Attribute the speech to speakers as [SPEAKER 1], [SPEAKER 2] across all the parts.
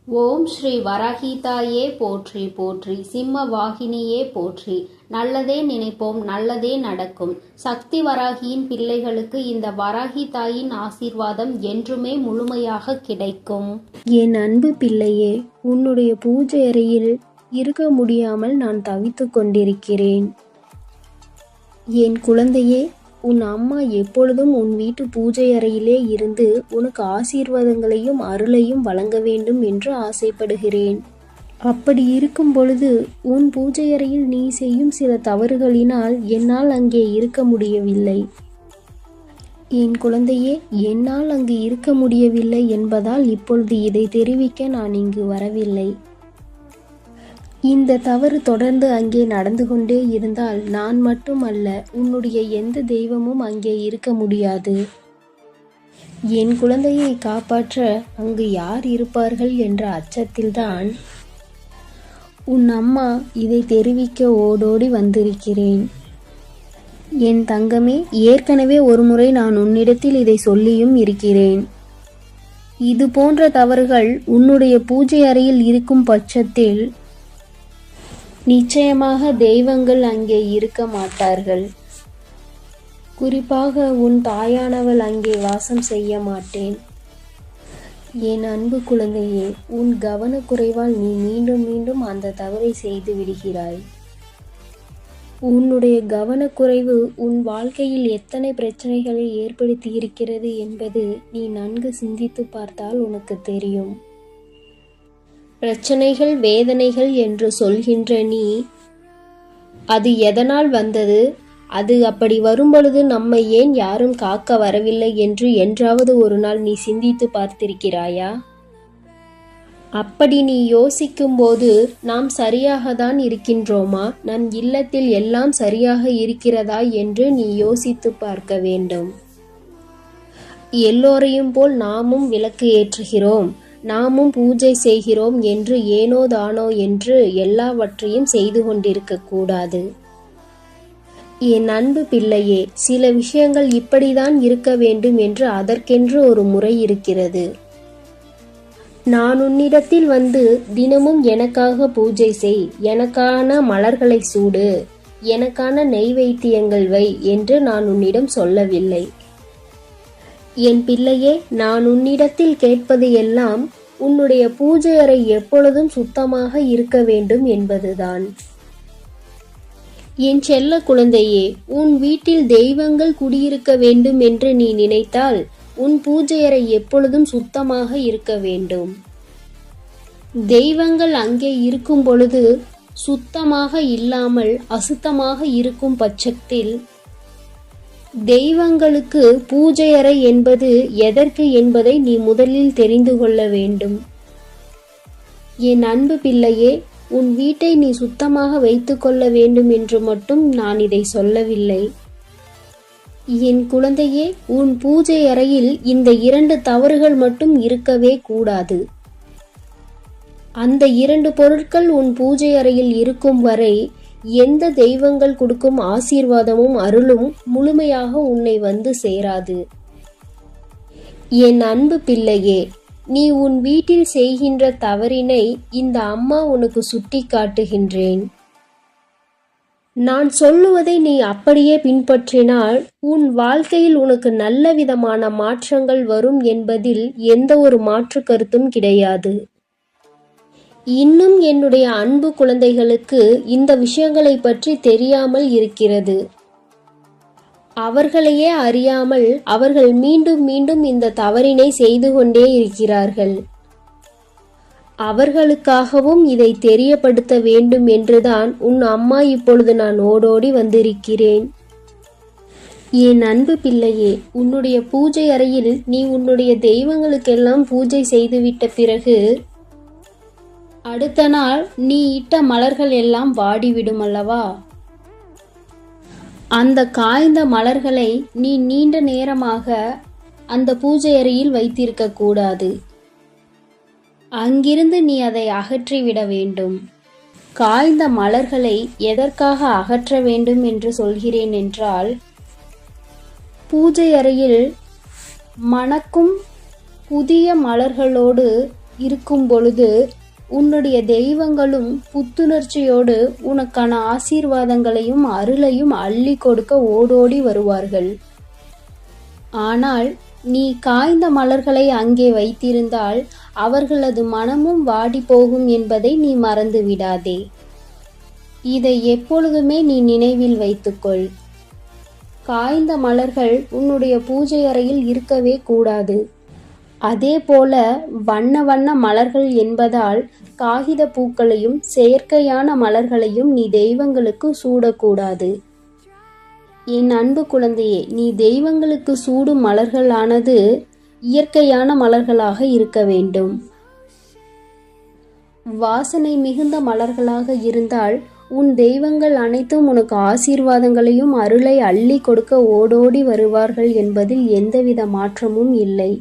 [SPEAKER 1] ஓம் ஸ்ரீ வராகிதாயே போற்றி போற்றி, சிம்ம வாகினியே போற்றி. நல்லதே நினைப்போம், நல்லதே நடக்கும். சக்தி வராகியின் பிள்ளைகளுக்கு இந்த வராகி தாயின் ஆசீர்வாதம் என்றுமே முழுமையாக கிடைக்கும்.
[SPEAKER 2] என் அன்பு பிள்ளையே, உன்னுடைய பூஜை அறையில் இருக்க முடியாமல் நான் தவித்து கொண்டிருக்கிறேன். என் குழந்தையே, உன் அம்மா எப்பொழுதும் உன் வீட்டு பூஜை அறையிலே இருந்து உனக்கு ஆசீர்வாதங்களையும் அருளையும் வழங்க வேண்டும் என்று ஆசைப்படுகிறேன். அப்படி இருக்கும் பொழுது உன் பூஜை அறையில் நீ செய்யும் சில தவறுகளினால் என்னால் அங்கே இருக்க முடியவில்லை. என் குழந்தையே, என்னால் அங்கு இருக்க முடியவில்லை என்பதால் இப்பொழுது இதை தெரிவிக்க நான் இங்கு வரவில்லை. இந்த தவறு தொடர்ந்து அங்கே நடந்து கொண்டே இருந்தால் நான் மட்டுமல்ல, உன்னுடைய எந்த தெய்வமும் அங்கே இருக்க முடியாது. என் குழந்தையை காப்பாற்ற அங்கு யார் இருப்பார்கள் என்ற அச்சத்தில்தான் உன் அம்மா இதை தெரிவிக்க ஓடோடி வந்திருக்கிறேன். என் தங்கமே, ஏற்கனவே ஒருமுறை நான் உன்னிடத்தில் இதை சொல்லியும் இருக்கிறேன். இது போன்ற தவறுகள் உன்னுடைய பூஜை அறையில் இருக்கும் பட்சத்தில் நிச்சயமாக தெய்வங்கள் அங்கே இருக்க மாட்டார்கள். குறிப்பாக உன் தாயானவள் அங்கே வாசம் செய்ய மாட்டேன். என் அன்பு குழந்தையே, உன் கவனக்குறைவால் நீ மீண்டும் மீண்டும் அந்த தவறை செய்து விடுகிறாய். உன்னுடைய கவனக்குறைவு உன் வாழ்க்கையில் எத்தனை பிரச்சனைகளை ஏற்படுத்தி இருக்கிறது என்பது நீ நன்கு சிந்தித்து பார்த்தால் உனக்கு தெரியும். பிரச்சனைகள், வேதனைகள் என்று சொல்கின்ற நீ, அது எதனால் வந்தது, அது அப்படி வரும்பொழுது நம்மை ஏன் யாரும் காக்க வரவில்லை என்று என்றாவது ஒரு நாள் நீ சிந்தித்து பார்த்திருக்கிறாயா? அப்படி நீ யோசிக்கும் போது நாம் சரியாகத்தான் இருக்கின்றோமா, நம் இல்லத்தில் எல்லாம் சரியாக இருக்கிறதா என்று நீ யோசித்து பார்க்க வேண்டும். எல்லோரையும் போல் நாமும் விளக்கு ஏற்றுகிறோம், நாமும் பூஜை செய்கிறோம் என்று ஏனோ தானோ என்று எல்லாவற்றையும் செய்து கொண்டிருக்க கூடாது. என் அன்பு பிள்ளையே, சில விஷயங்கள் இப்படிதான் இருக்க வேண்டும் என்று அதற்கென்று ஒரு முறை இருக்கிறது. நான் உன்னிடத்தில் வந்து தினமும் எனக்காக பூஜை செய், எனக்கான மலர்களை சூடு, எனக்கான நெய்வேத்தியங்கள் வை என்று நான் உன்னிடம் சொல்லவில்லை. என் பிள்ளையே, நான் உன்னிடத்தில் கேட்பது எல்லாம் உன்னுடைய பூஜை அறை எப்பொழுதும் சுத்தமாக இருக்க வேண்டும் என்பதுதான். என் செல்ல குழந்தையே, உன் வீட்டில் தெய்வங்கள் குடியிருக்க வேண்டும் என்று நீ நினைத்தால் உன் பூஜை அறை எப்பொழுதும் சுத்தமாக இருக்க வேண்டும். தெய்வங்கள் அங்கே இருக்கும் பொழுது சுத்தமாக இல்லாமல் அசுத்தமாக இருக்கும் பட்சத்தில் தெய்வங்களுக்கு பூஜை அறை என்பது எதற்கு என்பதை நீ முதலில் தெரிந்து கொள்ள வேண்டும். என் அன்பு பிள்ளையே, உன் வீட்டை நீ சுத்தமாக வைத்து கொள்ள வேண்டும் என்று மட்டும் நான் இதை சொல்லவில்லை. என் குழந்தையே, உன் பூஜை அறையில் இந்த 2 தவறுகள் மட்டும் இருக்கவே கூடாது. அந்த 2 பொருட்கள் உன் பூஜை அறையில் இருக்கும் வரை எந்த தெய்வங்கள் கொடுக்கும் ஆசீர்வாதமும் அருளும் முழுமையாக உன்னை வந்து சேராது. என் அன்பு பிள்ளையே, நீ உன் வீட்டில் செய்கின்ற தவறினை இந்த அம்மா உனக்கு சுட்டி காட்டுகின்றேன். நான் சொல்லுவதை நீ அப்படியே பின்பற்றினால் உன் வாழ்க்கையில் உனக்கு நல்ல விதமான மாற்றங்கள் வரும் என்பதில் எந்த ஒரு மாற்று கருத்தும் கிடையாது. இன்னும் என்னுடைய அன்பு குழந்தைகளுக்கு இந்த விஷயங்களை பற்றி தெரியாமல் இருக்கிறது. அவர்களையே அறியாமல் அவர்கள் மீண்டும் மீண்டும் இந்த தவறினை செய்து கொண்டே இருக்கிறார்கள். அவர்களுக்காகவும் இதை தெரியப்படுத்த வேண்டும் என்றுதான் உன் அம்மா இப்பொழுது நான் ஓடோடி வந்திருக்கிறேன். என் அன்பு பிள்ளையே, உன்னுடைய பூஜை அறையில் நீ உன்னுடைய தெய்வங்களுக்கெல்லாம் பூஜை செய்துவிட்ட பிறகு அடுத்த நாள் நீ இட்ட மலர்கள் எல்லாம் வாடிவிடும் அல்லவா? அந்த காய்ந்த மலர்களை நீ நீண்ட நேரமாக அந்த பூஜை அறையில் வைத்திருக்க கூடாது. அங்கிருந்து நீ அதை அகற்றிவிட வேண்டும். காய்ந்த மலர்களை எதற்காக அகற்ற வேண்டும் என்று சொல்கிறேன் என்றால், பூஜை அறையில் மணக்கும் புதிய மலர்களோடு இருக்கும் பொழுது உன்னுடைய தெய்வங்களும் புத்துணர்ச்சியோடு உனக்கான ஆசீர்வாதங்களையும் அருளையும் அள்ளி கொடுக்க ஓடோடி வருவார்கள். ஆனால் நீ காய்ந்த மலர்களை அங்கே வைத்திருந்தால் அவர்களது மனமும் வாடி போகும் என்பதை நீ மறந்து விடாதே. இதை எப்பொழுதுமே நீ நினைவில் வைத்துக்கொள். காய்ந்த மலர்கள் உன்னுடைய பூஜை அறையில் இருக்கவே கூடாது. அதே போல வண்ண வண்ண மலர்கள் என்பதால் காகித பூக்களையும் செயற்கையான மலர்களையும் நீ தெய்வங்களுக்கு சூடக்கூடாது. என் அன்பு குழந்தையே, நீ தெய்வங்களுக்கு சூடும் மலர்களானது இயற்கையான மலர்களாக இருக்க வேண்டும். வாசனை மிகுந்த மலர்களாக இருந்தால் உன் தெய்வங்கள் அனைத்தும் உனக்கு ஆசீர்வாதங்களையும் அருளை அள்ளி கொடுக்க ஓடோடி வருவார்கள் என்பதில் எந்தவித மாற்றமும் இல்லை.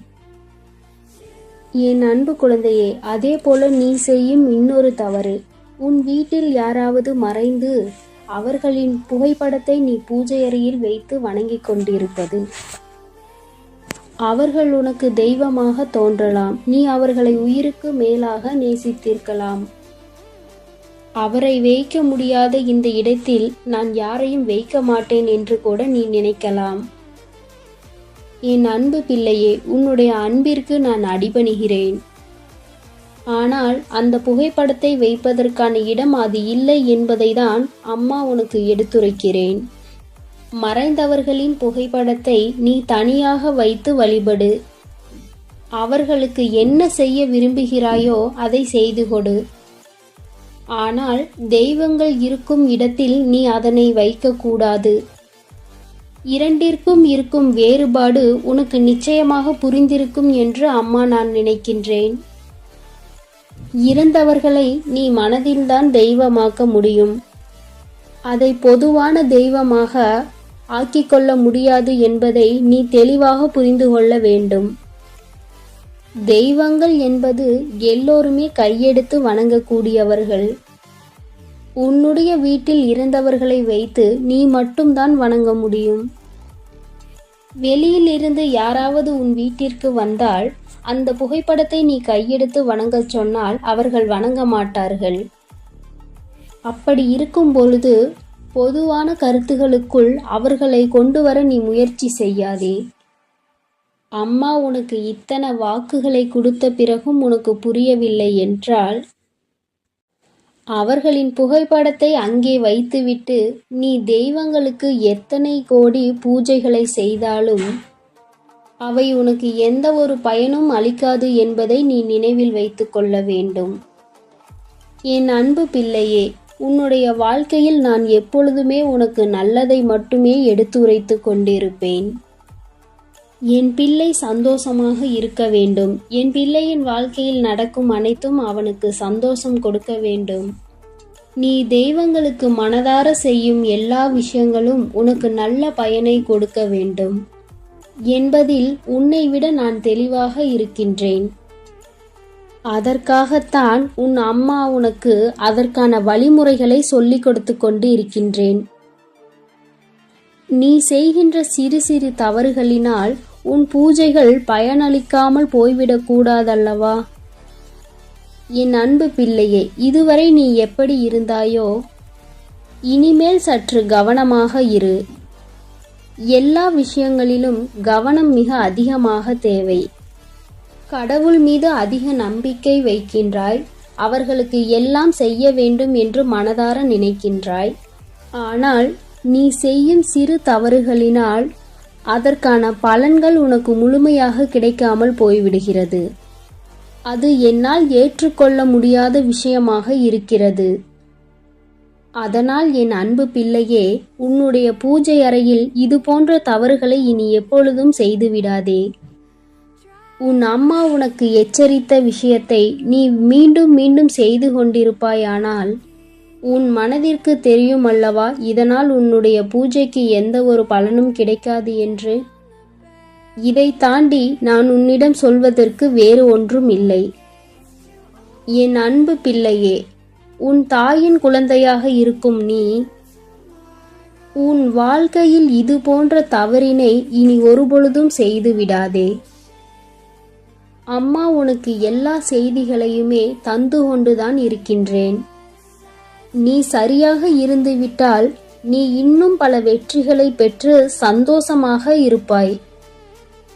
[SPEAKER 2] என் அன்பு குழந்தையே, அதே போல நீ செய்யும் இன்னொரு தவறு, உன் வீட்டில் யாராவது மறைந்து அவர்களின் புகைப்படத்தை நீ பூஜை அறையில் வைத்து வணங்கிக் கொண்டிருப்பது. அவர்கள் உனக்கு தெய்வமாக தோன்றலாம். நீ அவர்களை உயிருக்கு மேலாக நேசித்திருக்கலாம். அவரை வைக்க முடியாத இந்த இடத்தில் நான் யாரையும் வைக்க மாட்டேன் என்று கூட நீ நினைக்கலாம். என் அன்பு பிள்ளையே, உன்னுடைய அன்பிற்கு நான் அடிபணிகிறேன். ஆனால் அந்த புகைப்படத்தை வைப்பதற்கான இடம் அது இல்லை என்பதை தான் அம்மா உனக்கு எடுத்துரைக்கிறேன். மறைந்தவர்களின் புகைப்படத்தை நீ தனியாக வைத்து வழிபடு. அவர்களுக்கு என்ன செய்ய விரும்புகிறாயோ அதை செய்து கொடு. ஆனால் தெய்வங்கள் இருக்கும் இடத்தில் நீ அதனை வைக்கக்கூடாது. இரண்டிற்கும் இருக்கும் வேறுபாடு உனக்கு நிச்சயமாக புரிந்திருக்கும் என்று அம்மா நான் நினைக்கின்றேன். இறந்தவர்களை நீ மனதில்தான் தெய்வமாக்க முடியும். அதை பொதுவான தெய்வமாக ஆக்கிக்கொள்ள முடியாது என்பதை நீ தெளிவாக புரிந்து கொள்ள வேண்டும். தெய்வங்கள் என்பது எல்லோருமே கையெடுத்து வணங்கக்கூடியவர்கள். உன்னுடைய வீட்டில் இறந்தவர்களை வைத்து நீ மட்டும்தான் வணங்க முடியும். வெளியில் இருந்து யாராவது உன் வீட்டிற்கு வந்தால் அந்த புகைப்படத்தை நீ கையெடுத்து வணங்கச் சொன்னால் அவர்கள் வணங்க மாட்டார்கள். அப்படி இருக்கும் பொழுது பொதுவான கருத்துகளுக்குள் அவர்களை கொண்டு வர நீ முயற்சி செய்யாதே. அம்மா உனக்கு இத்தனை வாக்குகளை கொடுத்த பிறகும் உனக்கு புரியவில்லை என்றால் அவர்களின் புகைப்படத்தை அங்கே வைத்துவிட்டு நீ தெய்வங்களுக்கு எத்தனை கோடி பூஜைகளை செய்தாலும் அவை உனக்கு எந்த ஒரு பயனும் அளிக்காது என்பதை நீ நினைவில் வைத்து கொள்ள வேண்டும். என் அன்பு பிள்ளையே, உன்னுடைய வாழ்க்கையில் நான் எப்பொழுதுமே உனக்கு நல்லதை மட்டுமே எடுத்துரைத்து கொண்டிருப்பேன். என் பிள்ளை சந்தோஷமாக இருக்க வேண்டும். என் பிள்ளையின் வாழ்க்கையில் நடக்கும் அனைத்தும் அவனுக்கு சந்தோஷம் கொடுக்க வேண்டும். நீ தெய்வங்களுக்கு மனதார செய்யும் எல்லா விஷயங்களும் உனக்கு நல்ல பயனை கொடுக்க வேண்டும் என்பதில் உன்னை விட நான் தெளிவாக இருக்கின்றேன். அதற்காகத்தான் உன் அம்மா உனக்கு அதற்கான வழிமுறைகளை சொல்லிக் கொடுத்து கொண்டு இருக்கின்றேன். நீ செய்கின்ற சிறு சிறு தவறுகளினால் உன் பூஜைகள் பயனளிக்காமல் போய்விடக் கூடாதல்லவா? என் அன்பு பிள்ளையே, இதுவரை நீ எப்படி இருந்தாயோ இனிமேல் சற்று கவனமாக இரு. எல்லா விஷயங்களிலும் கவனம் மிக அதிகமாக தேவை. கடவுள் மீது அதிக நம்பிக்கை வைக்கின்றாய். அவர்களுக்கு எல்லாம் செய்ய வேண்டும் என்று மனதார நினைக்கின்றாய். ஆனால் நீ செய்யும் சிறு தவறுகளினால் அதற்கான பலன்கள் உனக்கு முழுமையாக கிடைக்காமல் போய்விடுகிறது. அது என்னால் ஏற்றுக்கொள்ள முடியாத விஷயமாக இருக்கிறது. அதனால் என் அன்பு பிள்ளையே, உன்னுடைய பூஜை அறையில் இது போன்ற தவறுகளை இனி எப்பொழுதும் செய்துவிடாதே. உன் அம்மா உனக்கு எச்சரித்த விஷயத்தை நீ மீண்டும் மீண்டும் செய்து கொண்டிருப்பாயானால் உன் மனதிற்கு தெரியும் அல்லவா இதனால் உன்னுடைய பூஜைக்கு எந்த ஒரு பலனும் கிடைக்காது என்று. இதை தாண்டி நான் உன்னிடம் சொல்வதற்கு வேறு ஒன்றும் இல்லை. என் அன்பு பிள்ளையே, உன் தாயின் குழந்தையாக இருக்கும் நீ உன் வாழ்க்கையில் இது போன்ற தவறினை இனி ஒருபொழுதும் செய்து விடாதே. அம்மா உனக்கு எல்லா செய்திகளையுமே தந்து கொண்டுதான் இருக்கின்றேன். நீ சரியாக இருந்துவிட்டால் நீ இன்னும் பல வெற்றிகளை பெற்று சந்தோஷமாக இருப்பாய்.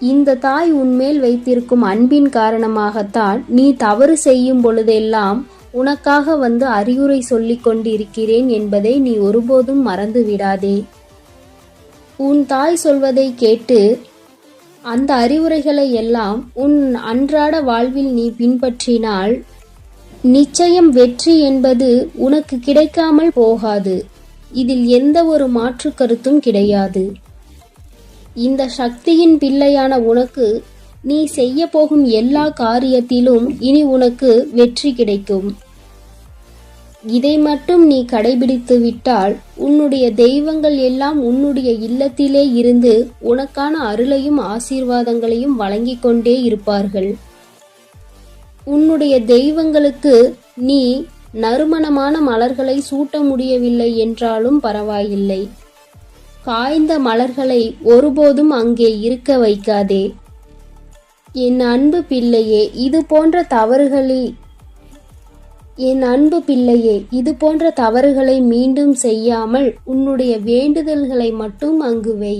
[SPEAKER 2] இந்த தாய் உன்மேல் வைத்திருக்கும் அன்பின் காரணமாகத்தான் நீ தவறு செய்யும் பொழுதெல்லாம் உனக்காக வந்து அறிவுரை சொல்லிக் கொண்டிருக்கிறேன் என்பதை நீ ஒருபோதும் மறந்து விடாதே. உன் தாய் சொல்வதை கேட்டு அந்த அறிவுரைகளை எல்லாம் உன் அன்றாட வாழ்வில் நீ பின்பற்றினால் நிச்சயம் வெற்றி என்பது உனக்கு கிடைக்காமல் போகாது. இதில் எந்த ஒரு மாற்று கருத்தும் கிடையாது. இந்த சக்தியின் பிள்ளையான உனக்கு நீ செய்ய போகும் எல்லா காரியத்திலும் இனி உனக்கு வெற்றி கிடைக்கும். இதை மட்டும் நீ கடைபிடித்து விட்டால் உன்னுடைய தெய்வங்கள் எல்லாம் உன்னுடைய இல்லத்திலே இருந்து உனக்கான அருளையும் ஆசீர்வாதங்களையும் வழங்கிக் கொண்டே இருப்பார்கள். உன்னுடைய தெய்வங்களுக்கு நீ நறுமணமான மலர்களை சூட்ட முடியவில்லை என்றாலும் பரவாயில்லை. காய்ந்த மலர்களை ஒருபோதும் அங்கே இருக்க வைக்காதே. என் அன்பு பிள்ளையே, இது போன்ற தவறுகளை மீண்டும் செய்யாமல் உன்னுடைய வேண்டுதல்களை மட்டும் அங்கு வை.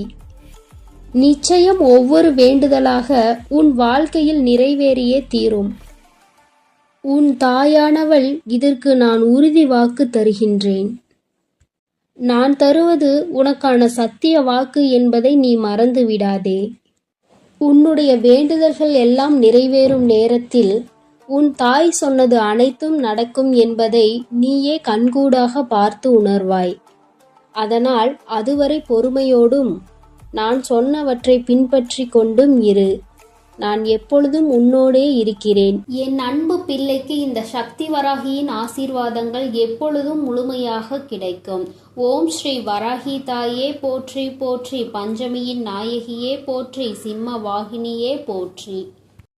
[SPEAKER 2] நிச்சயம் ஒவ்வொரு வேண்டுதலாக உன் வாழ்க்கையில் நிறைவேறியே தீரும். உன் தாயானவள் இதற்கு நான் உறுதி வாக்கு தருகின்றேன். நான் தருவது உனக்கான சத்திய வாக்கு என்பதை நீ மறந்து விடாதே. உன்னுடைய வேண்டுதல்கள் எல்லாம் நிறைவேறும் நேரத்தில் உன் தாய் சொன்னது அனைத்தும் நடக்கும் என்பதை நீயே கண்கூடாக பார்த்து உணர்வாய். அதனால் அதுவரை பொறுமையோடும் நான் சொன்னவற்றை பின்பற்றி கொண்டும் இரு. நான் எப்பொழுதும் உன்னோடே இருக்கிறேன்.
[SPEAKER 1] என் அன்பு பிள்ளைக்கு இந்த சக்தி வராகியின் ஆசீர்வாதங்கள் எப்பொழுதும் முழுமையாக கிடைக்கும். ஓம் ஸ்ரீ வராகி தாயே போற்றி போற்றி, பஞ்சமியின் நாயகியே போற்றி, சிம்ம வாகினியே போற்றி.